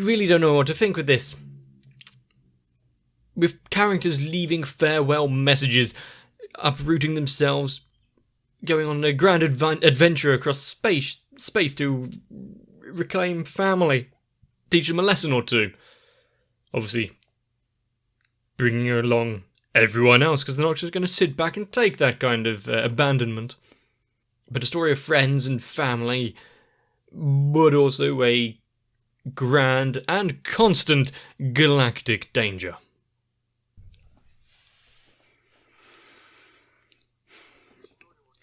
really don't know what to think with this. With characters leaving farewell messages, uprooting themselves, going on a grand adventure across space to reclaim family, teach them a lesson or two. Obviously, bringing along everyone else, because they're not just going to sit back and take that kind of abandonment. But a story of friends and family, but also a grand and constant galactic danger.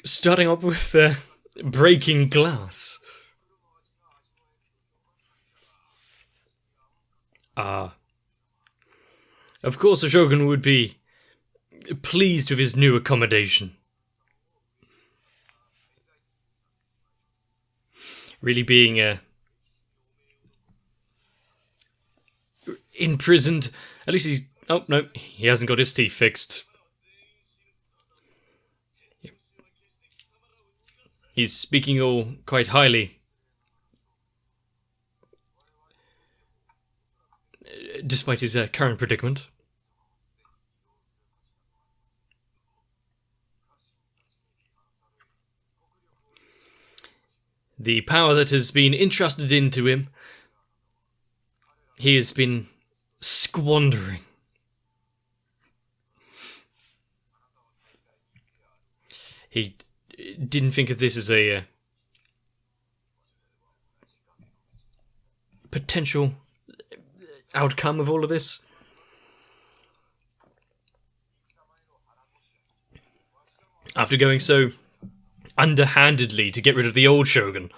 Starting up with Breaking Glass. Of course the Shogun would be pleased with his new accommodation. Really being imprisoned. At least he's... Oh, no, he hasn't got his teeth fixed. He's speaking all quite highly. Despite his current predicament. The power that has been entrusted into him, he has been squandering. He didn't think of this as a potential outcome of all of this. After going so underhandedly to get rid of the old Shogun.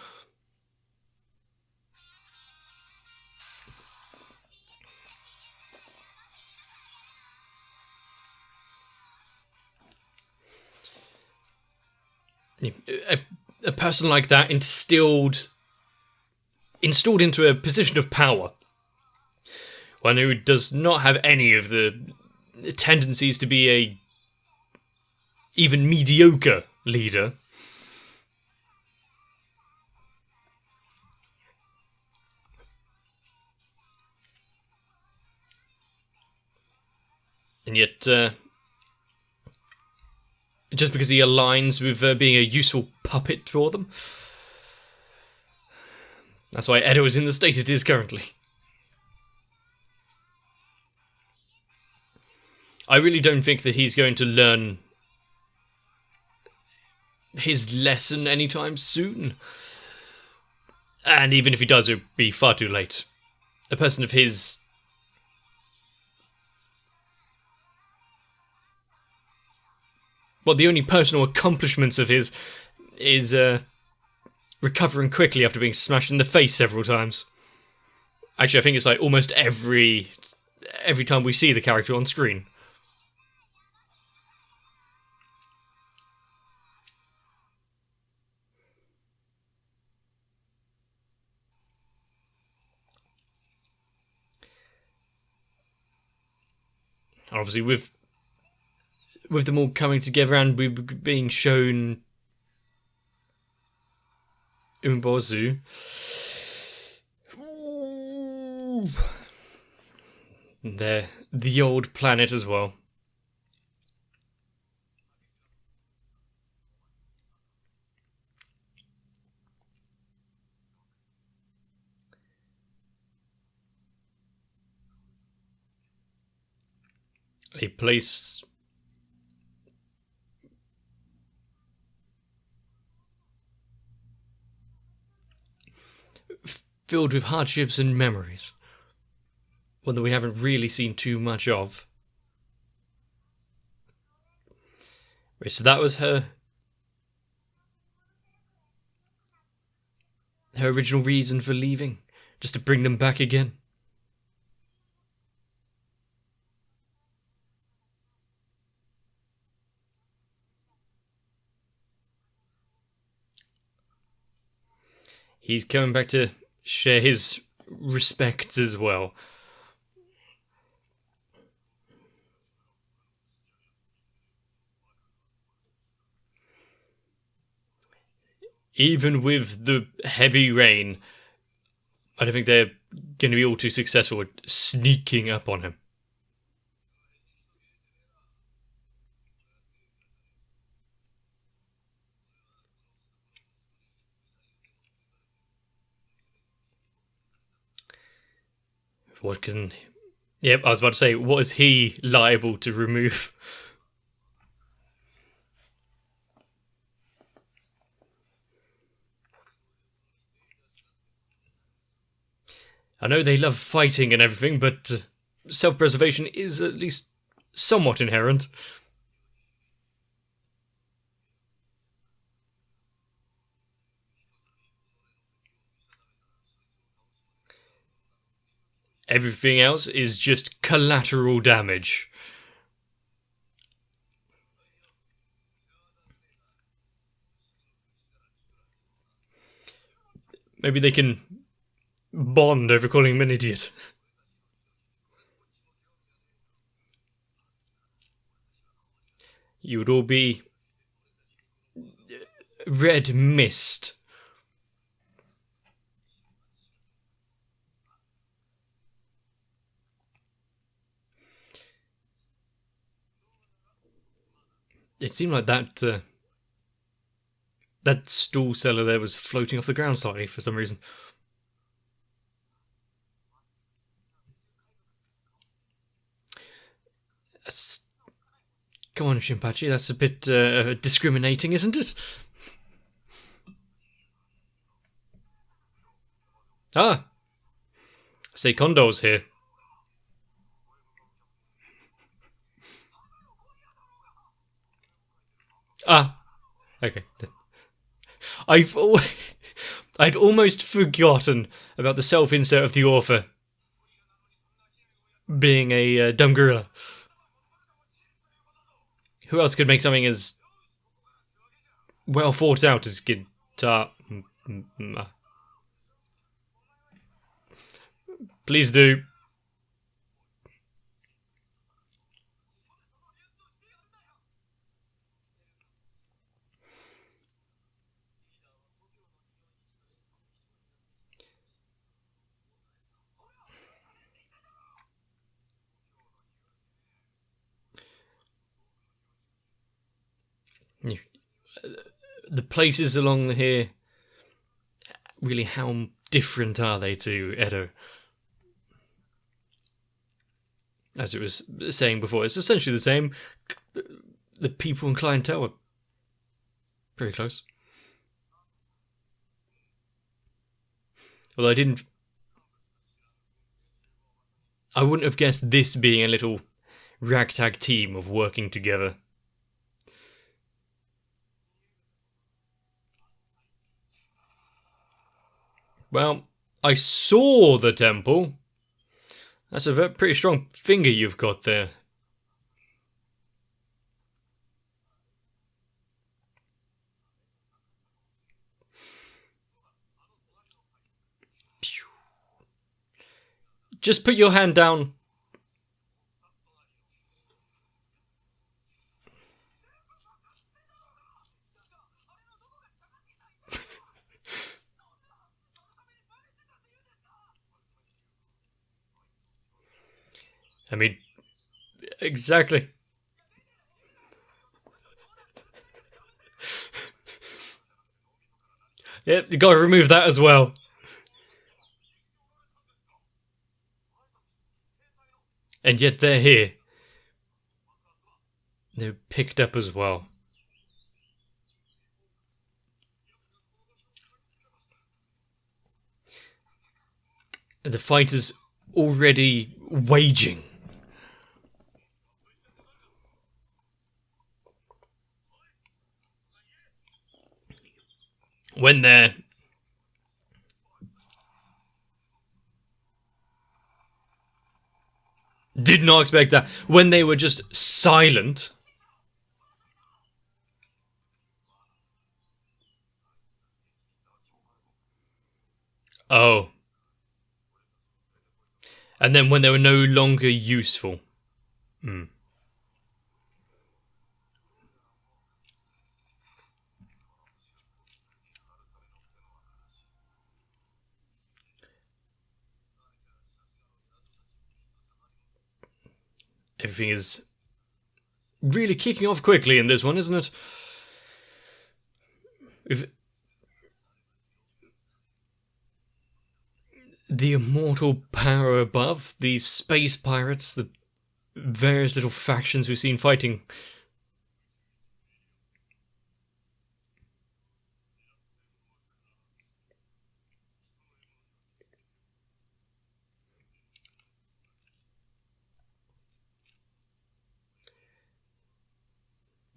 A person like that installed into a position of power. One who does not have any of the tendencies to be a even mediocre leader. And yet, just because he aligns with being a useful puppet for them. That's why Edo is in the state it is currently. I really don't think that he's going to learn his lesson anytime soon. And even if he does, it'll be far too late. A person of his... Well, the only personal accomplishments of his is recovering quickly after being smashed in the face several times. Actually, I think it's like almost every time we see the character on screen. Obviously, with them all coming together and we being shown Umbozu. The old planet as well. A place filled with hardships and memories. One that we haven't really seen too much of. Right, so that was her original reason for leaving, just to bring them back again. He's coming back to share his respects as well. Even with the heavy rain, I don't think they're going to be all too successful at sneaking up on him. What can... Yep, I was about to say, what is he liable to remove? I know they love fighting and everything, but self-preservation is at least somewhat inherent. Everything else is just collateral damage. Maybe they can bond over calling him an idiot. You would all be red mist. It seemed like that stall cellar there was floating off the ground slightly for some reason. Come on, Shinpachi, that's a bit discriminating, isn't it? Ah, say Kondo's here. Ah, okay. I'd almost forgotten about the self-insert of the author being a dumb gorilla. Who else could make something as well thought out as Gintama? Please do. The places along here, really, how different are they to Edo? As it was saying before, it's essentially the same. The people and clientele are pretty close. Although I wouldn't have guessed this being a little ragtag team of working together. Well, I saw the temple. That's a pretty strong finger you've got there. Just put your hand down. I mean, exactly. Yep, you gotta remove that as well. And yet they're here. They're picked up as well. And the fight is already waging. When they're... Did not expect that. When they were just silent. Oh. And then when they were no longer useful. Hmm. Everything is really kicking off quickly in this one, isn't it? With the immortal power above, these space pirates, the various little factions we've seen fighting.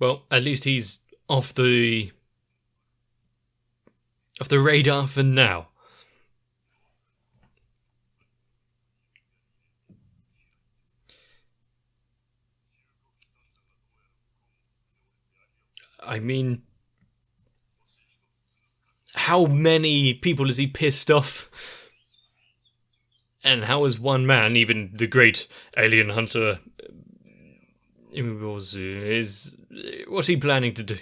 Well, at least he's off the radar for now. I mean, how many people has he pissed off? And how is one man, even the great alien hunter, what's he planning to do?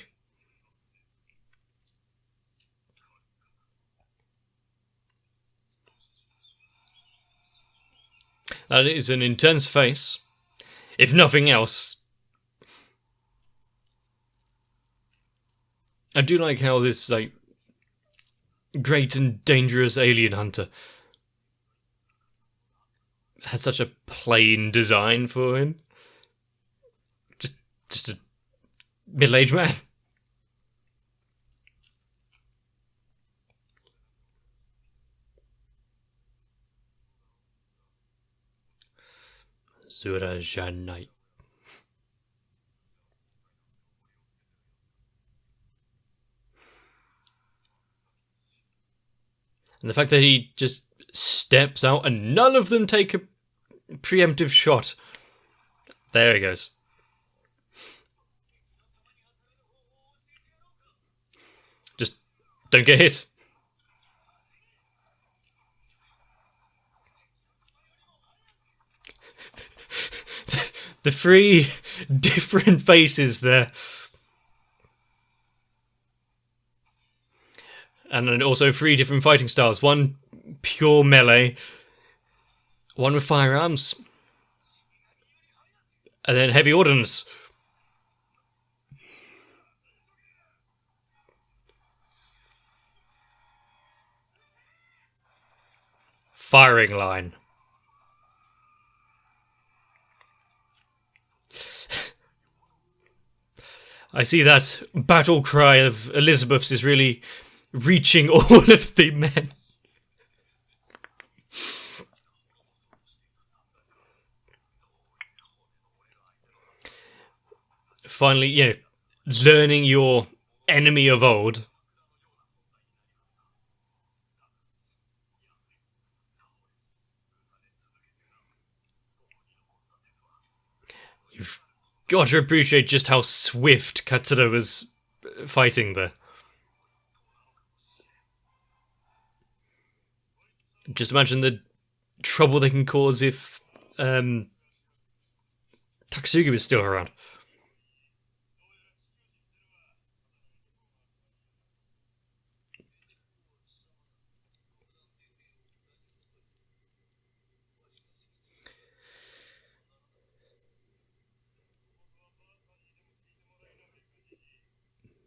That is an intense face. If nothing else, I do like how this great and dangerous alien hunter has such a plain design for him. Just a middle-aged man. Surajanai. And the fact that he just steps out and none of them take a preemptive shot. There he goes. Just don't get hit. The three different faces there. And then also three different fighting styles. One pure melee, one with firearms, and then heavy ordnance. Firing line. I see that battle cry of Elizabeth's is really reaching all of the men. Finally, learning your enemy of old. You've got to appreciate just how swift Katsura was fighting there. Just imagine the trouble they can cause if Takasugi was still around.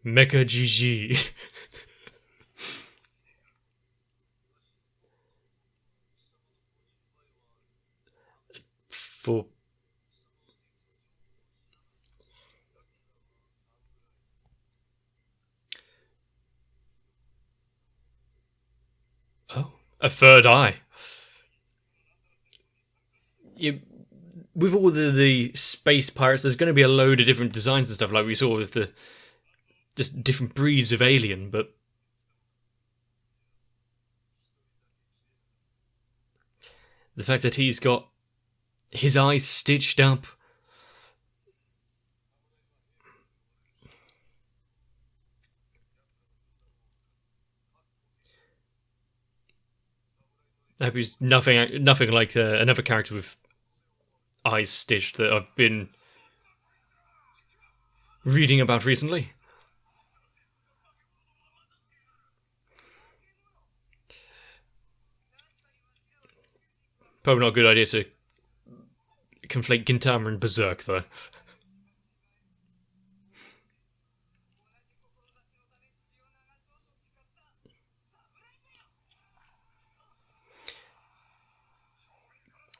Mecha GG. For a third eye. With all the space pirates, there's going to be a load of different designs and stuff, like we saw with the just different breeds of alien, but the fact that he's got his eyes stitched up. I hope he's nothing like another character with eyes stitched that I've been reading about recently. Probably not a good idea to conflate Gintama and Berserk, though.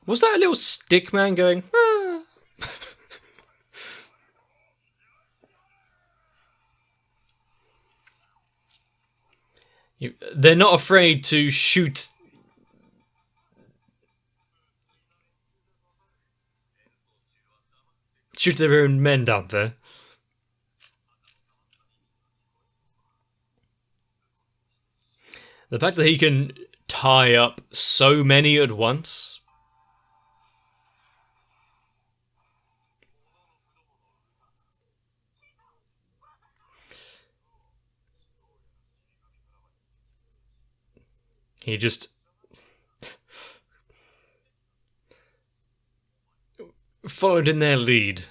Was that a little stick man going, ah? They're not afraid to shoot their own men down there. The fact that he can tie up so many at once. He just followed in their lead.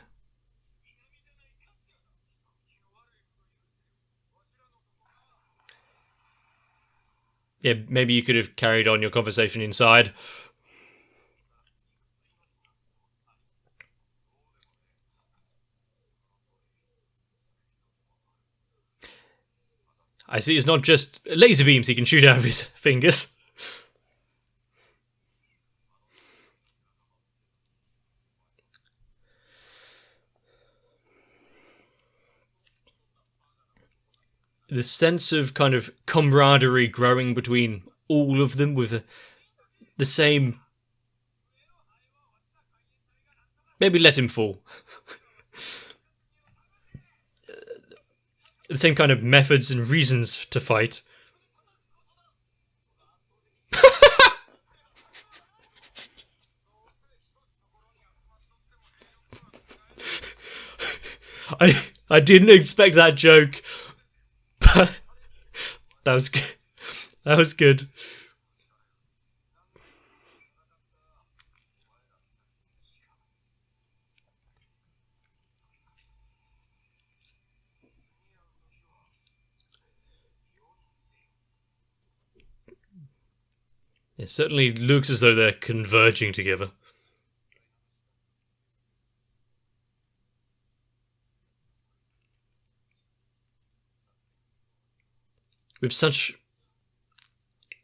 Yeah, maybe you could have carried on your conversation inside. I see it's not just laser beams he can shoot out of his fingers. The sense of kind of camaraderie growing between all of them with the same... Maybe let him fall. The same kind of methods and reasons to fight. I didn't expect that joke, but that was good. That was good. It certainly looks as though they're converging together. With such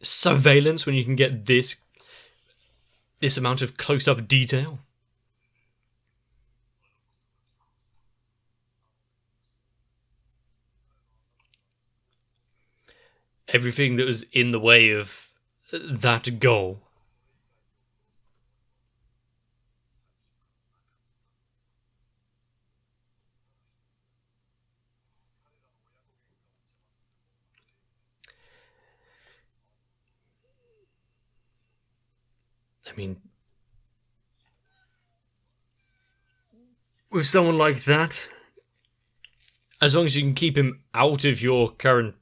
surveillance, when you can get this amount of close-up detail. Everything that was in the way of that goal. I mean, with someone like that, as long as you can keep him out of your current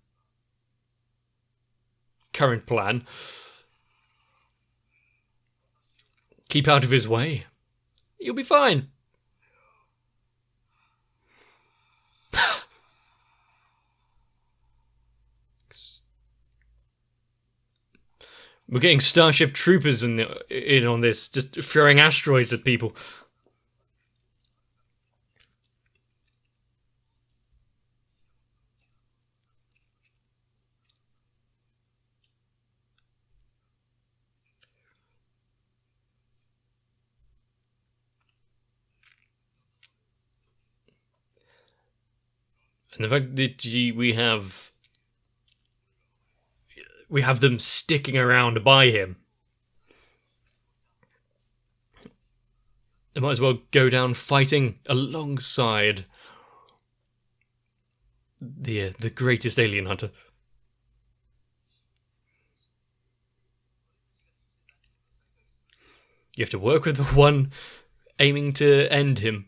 plan, keep out of his way, you'll be fine. We're getting Starship Troopers in on this, just throwing asteroids at people. And the fact that we have them sticking around by him. They might as well go down fighting alongside the greatest alien hunter. You have to work with the one aiming to end him.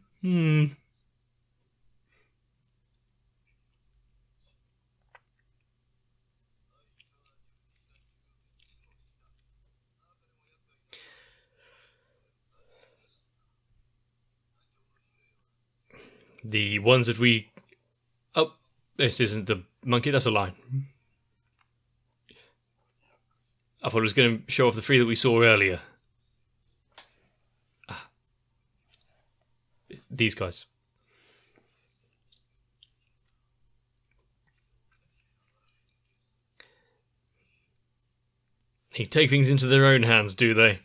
The ones that we... Oh, this isn't the monkey, that's a lion. I thought it was going to show off the three that we saw earlier. these guys. They take things into their own hands, do they?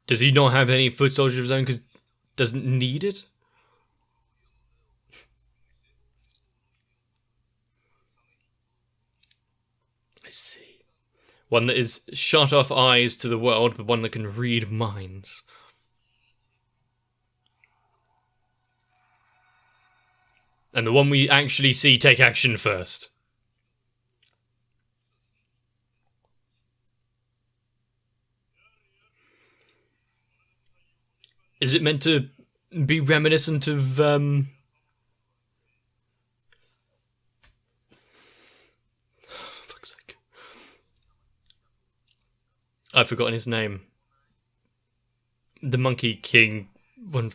Does he not have any foot soldiers of his own because doesn't need it? I see. One that is shut off eyes to the world, but one that can read minds. And the one we actually see take action first. Is it meant to be reminiscent of, for fuck's sake. I've forgotten his name. The Monkey King one.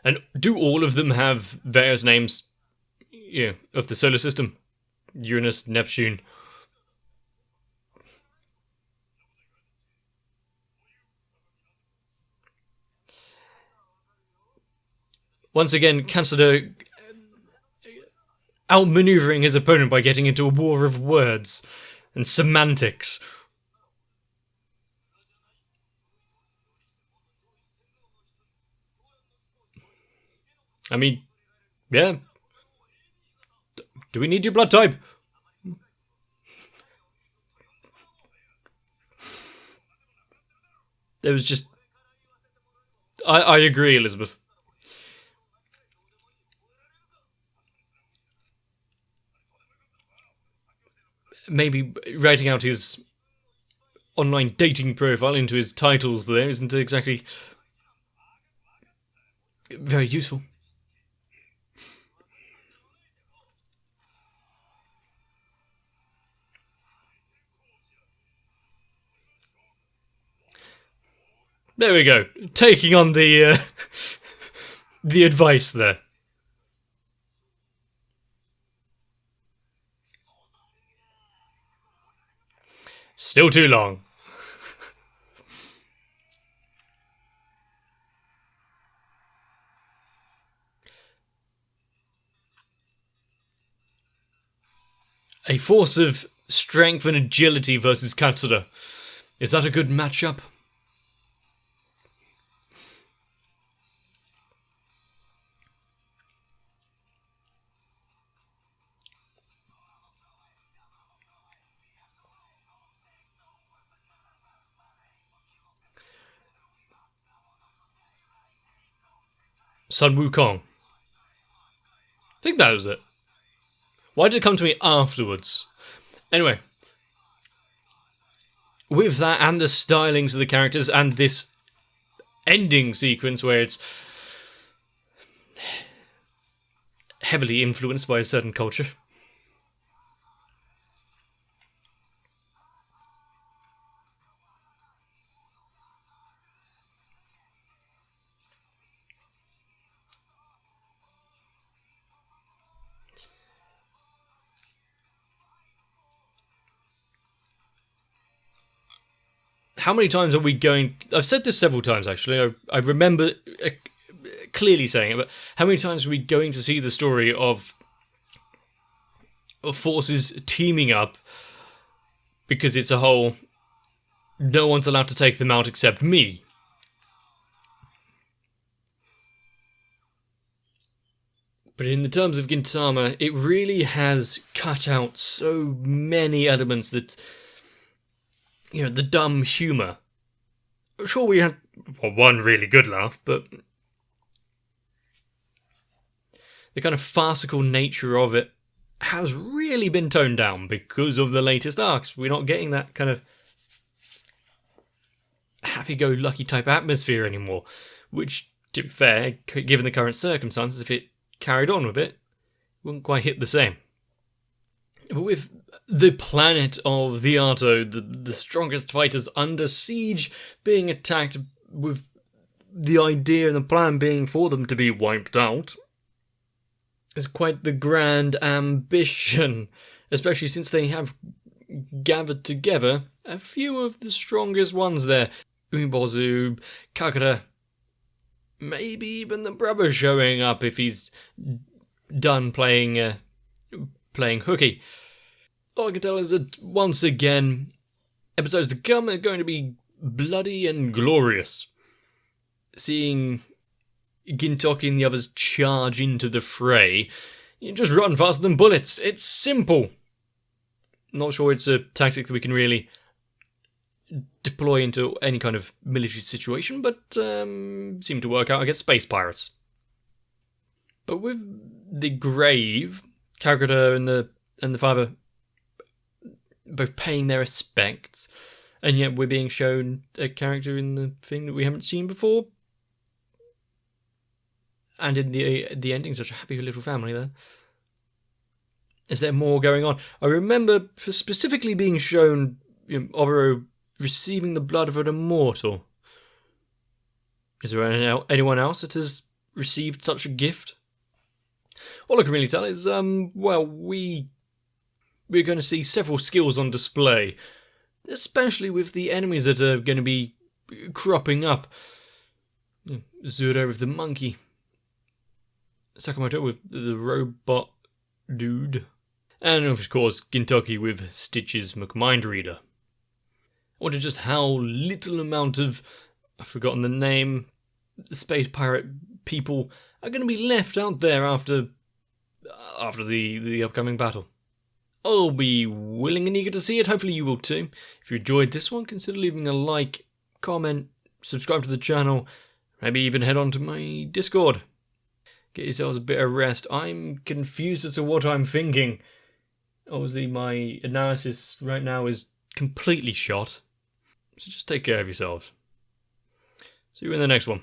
And do all of them have various names, of the solar system? Uranus, Neptune. Once again, Kansudo outmaneuvering his opponent by getting into a war of words and semantics. I mean, yeah. Do we need your blood type? There was just... I agree, Elizabeth. Maybe writing out his online dating profile into his titles there isn't exactly very useful. There we go. Taking on the the advice there. Still too long. A force of strength and agility versus Katsura. Is that a good matchup? Sun Wukong. I think that was it. Why did it come to me afterwards? Anyway. With that and the stylings of the characters and this ending sequence where it's heavily influenced by a certain culture. How many times are we going... I've said this several times, actually. I remember clearly saying it, but how many times are we going to see the story of forces teaming up because it's a whole... No one's allowed to take them out except me. But in the terms of Gintama, it really has cut out so many elements that... the dumb humour. Sure, we had one really good laugh, but the kind of farcical nature of it has really been toned down because of the latest arcs. We're not getting that kind of happy-go-lucky type atmosphere anymore, which, to be fair, given the current circumstances, if it carried on with it, wouldn't quite hit the same. But with the planet of the Arto, the strongest fighters under siege, being attacked with the idea and the plan being for them to be wiped out is quite the grand ambition, especially since they have gathered together a few of the strongest ones there. Ubozu, Kagura, maybe even the brother showing up if he's done playing hooky. All I can tell is that, once again, episodes to come are going to be bloody and glorious. Seeing Gintoki and the others charge into the fray, you just run faster than bullets. It's simple. Not sure it's a tactic that we can really deploy into any kind of military situation, but seem to work out against space pirates. But with the grave, Kagura and the father both paying their respects, and yet we're being shown a character in the thing that we haven't seen before. And in the ending, such a happy little family there. Is there more going on? I remember specifically being shown Oboro receiving the blood of an immortal. Is there anyone else that has received such a gift? All I can really tell is, we're going to see several skills on display, especially with the enemies that are going to be cropping up. Zuro with the monkey, Sakamoto with the robot dude, and of course Gintoki with Stitch's McMindreader. I wonder just how little amount of, I've forgotten the name, the space pirate people are going to be left out there after the upcoming battle. I'll be willing and eager to see it. Hopefully you will too. If you enjoyed this one, consider leaving a like, comment, subscribe to the channel, maybe even head on to my Discord. Get yourselves a bit of rest. I'm confused as to what I'm thinking. Obviously my analysis right now is completely shot. So just take care of yourselves. See you in the next one.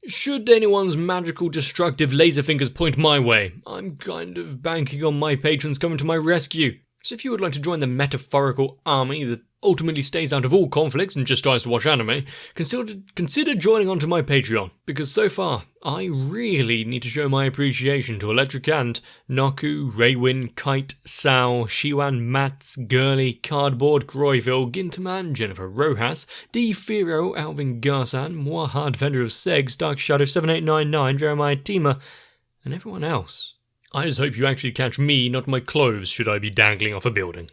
Should anyone's magical destructive laser fingers point my way, I'm kind of banking on my patrons coming to my rescue. So if you would like to join the metaphorical army that ultimately stays out of all conflicts and just tries to watch anime, consider joining onto my Patreon, because so far, I really need to show my appreciation to Electric Ant, Naku, Raywin, Kite, Sao, Shiwan, Mats, Gurley, Cardboard, Groyville, Gintaman, Jennifer Rojas, D. Firo, Alvin Garsan, Moahad, Vendor of Segs, Dark Shadow 7899, Jeremiah Tima, and everyone else. I just hope you actually catch me, not my clothes, should I be dangling off a building.